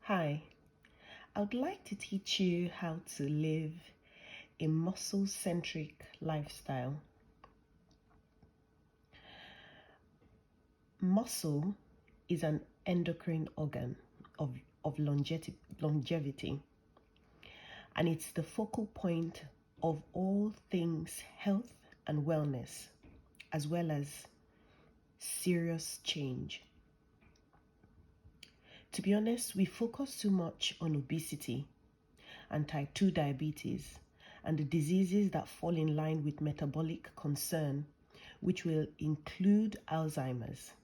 Hi, I would like to teach you how to live a muscle centric lifestyle. Muscle is an endocrine organ of longevity, and it's the focal point of all things health and wellness, as well as serious change. To be honest, we focus too much on obesity and type 2 diabetes and the diseases that fall in line with metabolic concern, which will include Alzheimer's.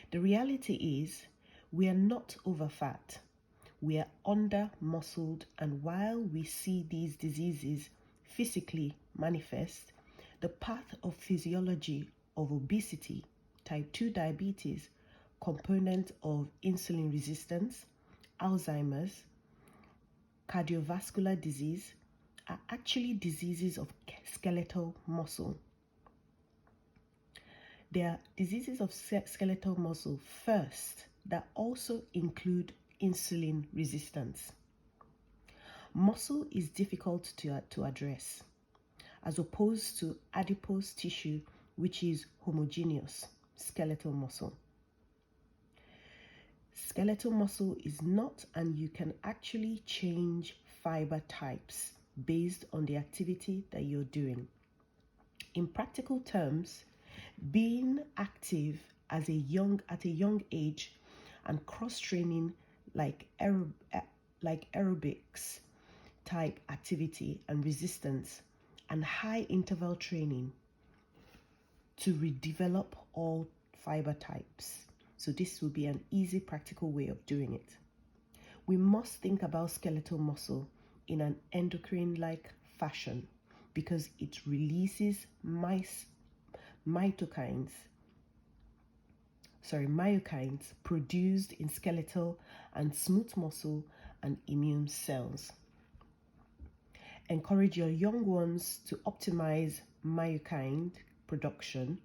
The reality is, we are not over fat, we are under muscled, and while we see these diseases physically manifest, the path of physiology of obesity, type 2 diabetes, component of insulin resistance, Alzheimer's, cardiovascular disease are actually diseases of skeletal muscle. There are diseases of skeletal muscle first that also include insulin resistance. Muscle is difficult to address as opposed to adipose tissue, which is homogeneous skeletal muscle. Skeletal muscle is not, and you can actually change fiber types based on the activity that you're doing. In practical terms, being active at a young age and cross training like aerobics type activity and resistance and high interval training to redevelop all fiber types. So this will be an easy practical way of doing it. We must think about skeletal muscle in an endocrine-like fashion because it releases myokines produced in skeletal and smooth muscle and immune cells. Encourage your young ones to optimize myokine production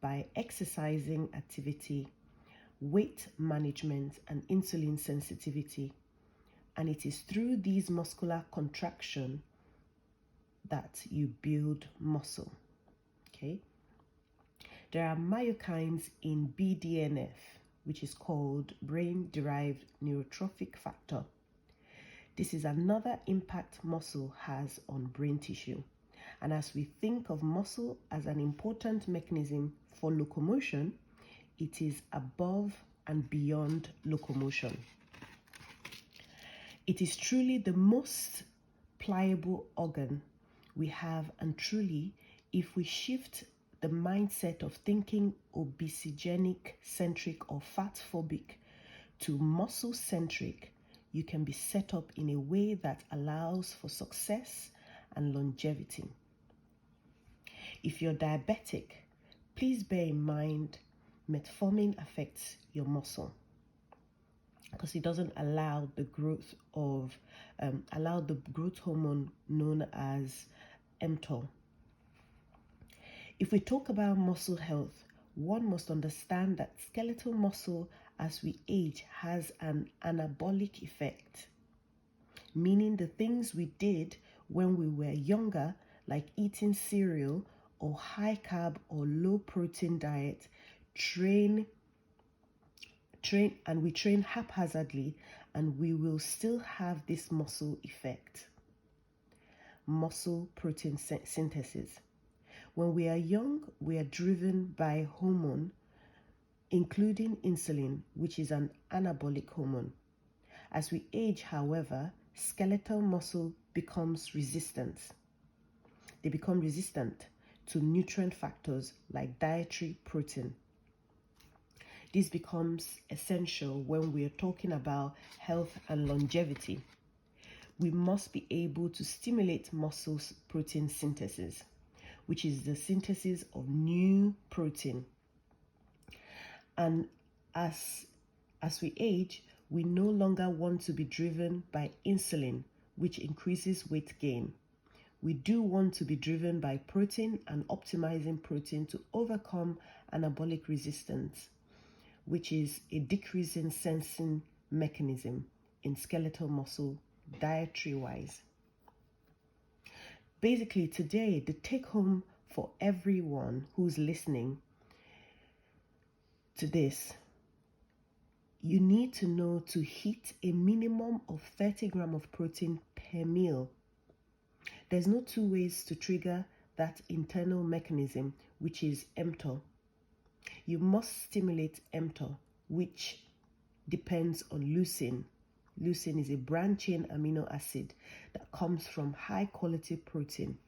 by exercising activity, weight management, and insulin sensitivity. And it is through these muscular contraction that you build muscle. Okay. There are myokines in BDNF, which is called brain-derived neurotrophic factor. This is another impact muscle has on brain tissue. And as we think of muscle as an important mechanism for locomotion, it is above and beyond locomotion. It is truly the most pliable organ we have, and truly, if we shift the mindset of thinking obesogenic centric or fat phobic to muscle centric, you can be set up in a way that allows for success and longevity. If you're diabetic, please bear in mind metformin affects your muscle because it doesn't allow the growth of the growth hormone known as mTOR. If we talk about muscle health, one must understand that skeletal muscle as we age has an anabolic effect, meaning the things we did when we were younger, like eating cereal or high carb or low protein diet, we train haphazardly, and we will still have this muscle effect. Muscle protein synthesis. When we are young, we are driven by hormone, including insulin, which is an anabolic hormone. As we age, however, skeletal muscle becomes resistant. They become resistant to nutrient factors like dietary protein. This becomes essential when we are talking about health and longevity. We must be able to stimulate muscle protein synthesis, which is the synthesis of new protein. And as we age, we no longer want to be driven by insulin, which increases weight gain. We do want to be driven by protein and optimizing protein to overcome anabolic resistance, which is a decrease in sensing mechanism in skeletal muscle dietary wise. Basically, today, the take home for everyone who's listening to this, you need to know to hit a minimum of 30 grams of protein per meal. There's no two ways to trigger that internal mechanism, which is mTOR. You must stimulate mTOR, which depends on leucine. Leucine is a branched-chain amino acid that comes from high-quality protein.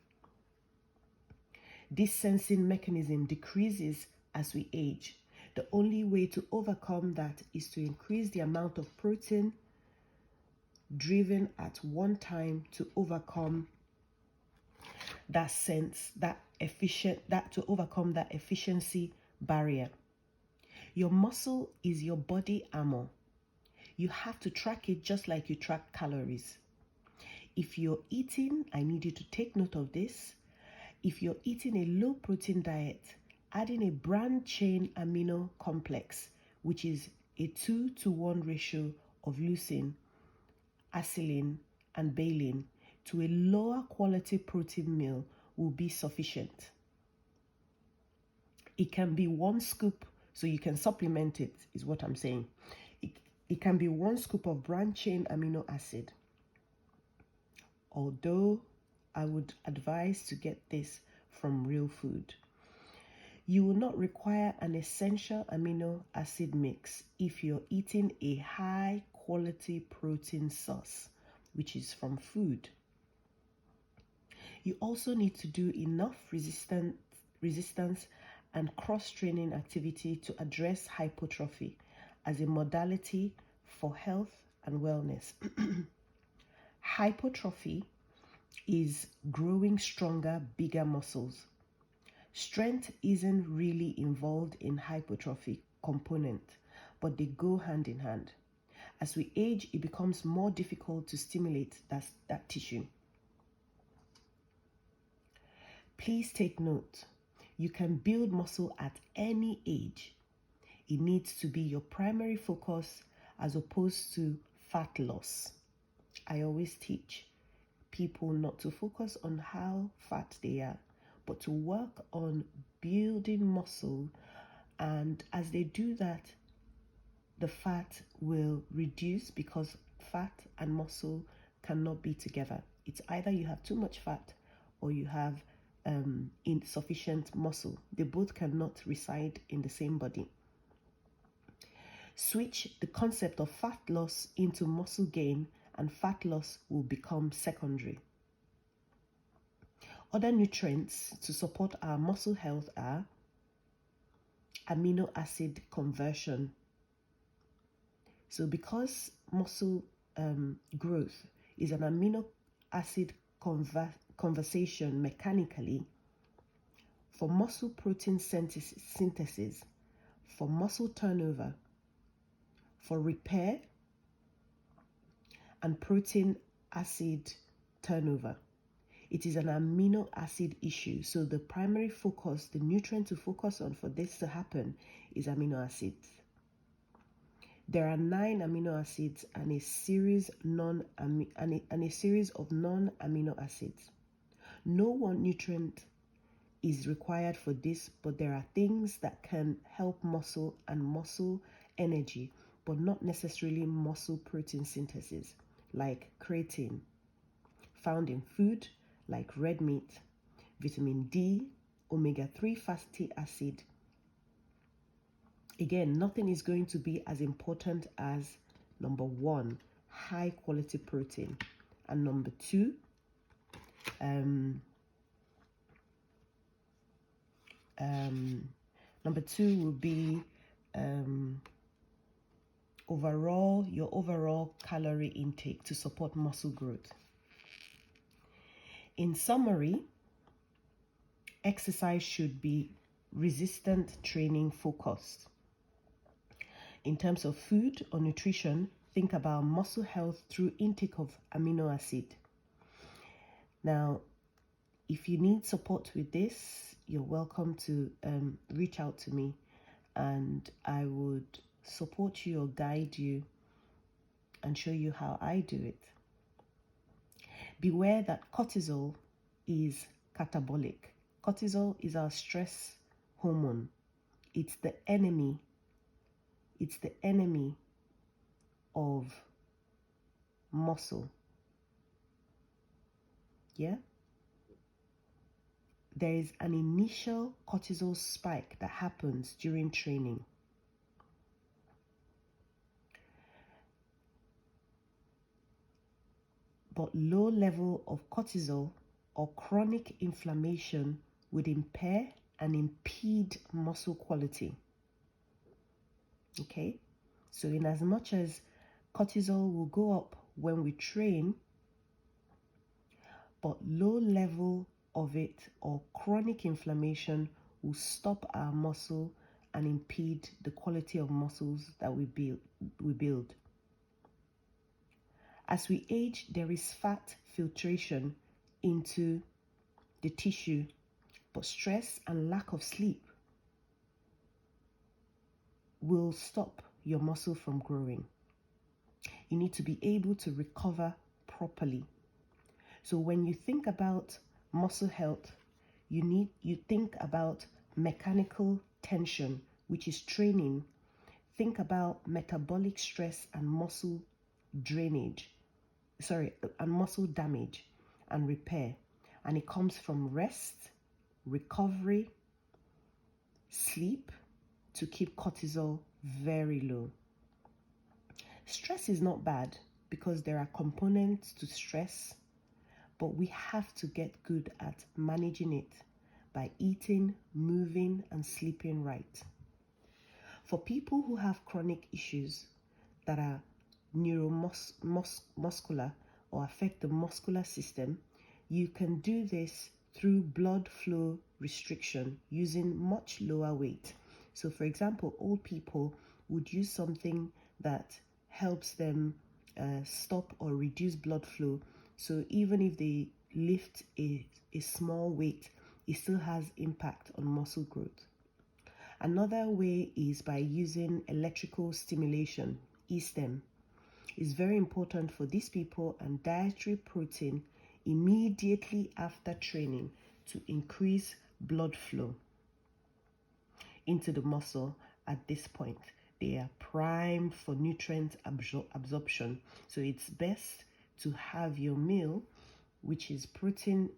This sensing mechanism decreases as we age. The only way to overcome that is to increase the amount of protein driven at one time to overcome that efficiency barrier. Your muscle is your body armor. You have to track it just like you track calories. If you're eating, I need you to take note of this. If you're eating a low protein diet, adding a branched-chain amino complex, which is a 2-to-1 ratio of leucine, acylin, and valine, to a lower quality protein meal will be sufficient. It can be 1 scoop, so you can supplement it, is what I'm saying. It can be 1 scoop of branched-chain amino acid. Although I would advise to get this from real food. You will not require an essential amino acid mix if you're eating a high quality protein source, which is from food. You also need to do enough resistance and cross-training activity to address hypertrophy as a modality for health and wellness. Hypertrophy is growing stronger, bigger muscles. Strength isn't really involved in hypertrophy component, but they go hand in hand. As we age, it becomes more difficult to stimulate that tissue. Please take note, you can build muscle at any age. It needs to be your primary focus as opposed to fat loss. I always teach people not to focus on how fat they are, but to work on building muscle. And as they do that, the fat will reduce because fat and muscle cannot be together. It's either you have too much fat or you have insufficient muscle. They both cannot reside in the same body. Switch the concept of fat loss into muscle gain, and fat loss will become secondary. Other nutrients to support our muscle health are amino acid conversion. So because muscle growth is an amino acid conversion mechanically, for muscle protein synthesis, for muscle turnover, for repair, and protein acid turnover. It is an amino acid issue. So the primary focus, the nutrient to focus on for this to happen is amino acids. There are 9 amino acids and a series of non-amino acids. No one nutrient is required for this, but there are things that can help muscle and muscle energy, but not necessarily muscle protein synthesis, like creatine, found in food like red meat, vitamin D, omega-3 fatty acid. Again, nothing is going to be as important as number 1, high quality protein, and number 2, will be your overall calorie intake to support muscle growth. In summary, exercise should be resistant training focused. In terms of food or nutrition, think about muscle health through intake of amino acid. Now, if you need support with this, you're welcome to reach out to me, and I would support you or guide you and show you how I do it. Beware that cortisol is catabolic. Cortisol is our stress hormone. It's the enemy. It's the enemy of muscle. Yeah? There is an initial cortisol spike that happens during training. But low level of cortisol or chronic inflammation would impair and impede muscle quality. Okay? So in as much as cortisol will go up when we train, but low level of it or chronic inflammation will stop our muscle and impede the quality of muscles that we build. As we age, there is fat filtration into the tissue, but stress and lack of sleep will stop your muscle from growing. You need to be able to recover properly. So when you think about muscle health, you think about mechanical tension, which is training. Think about metabolic stress and muscle muscle damage and repair. And it comes from rest, recovery, sleep to keep cortisol very low. Stress is not bad because there are components to stress, but we have to get good at managing it by eating, moving, and sleeping right. For people who have chronic issues that are neuromuscular or affect the muscular system, you can do this through blood flow restriction using much lower weight. So for example, old people would use something that helps them stop or reduce blood flow. So even if they lift a small weight, it still has impact on muscle growth. Another way is by using electrical stimulation, ESTEM. It's very important for these people, and dietary protein immediately after training to increase blood flow into the muscle. At this point, they are primed for nutrient absorption. So it's best to have your meal, which is protein,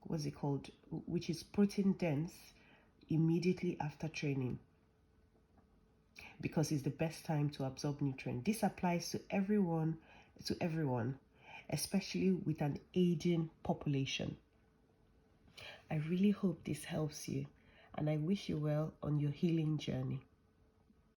which is protein dense, immediately after training, because it's the best time to absorb nutrients. This applies to everyone, especially with an aging population. I really hope this helps you, and I wish you well on your healing journey.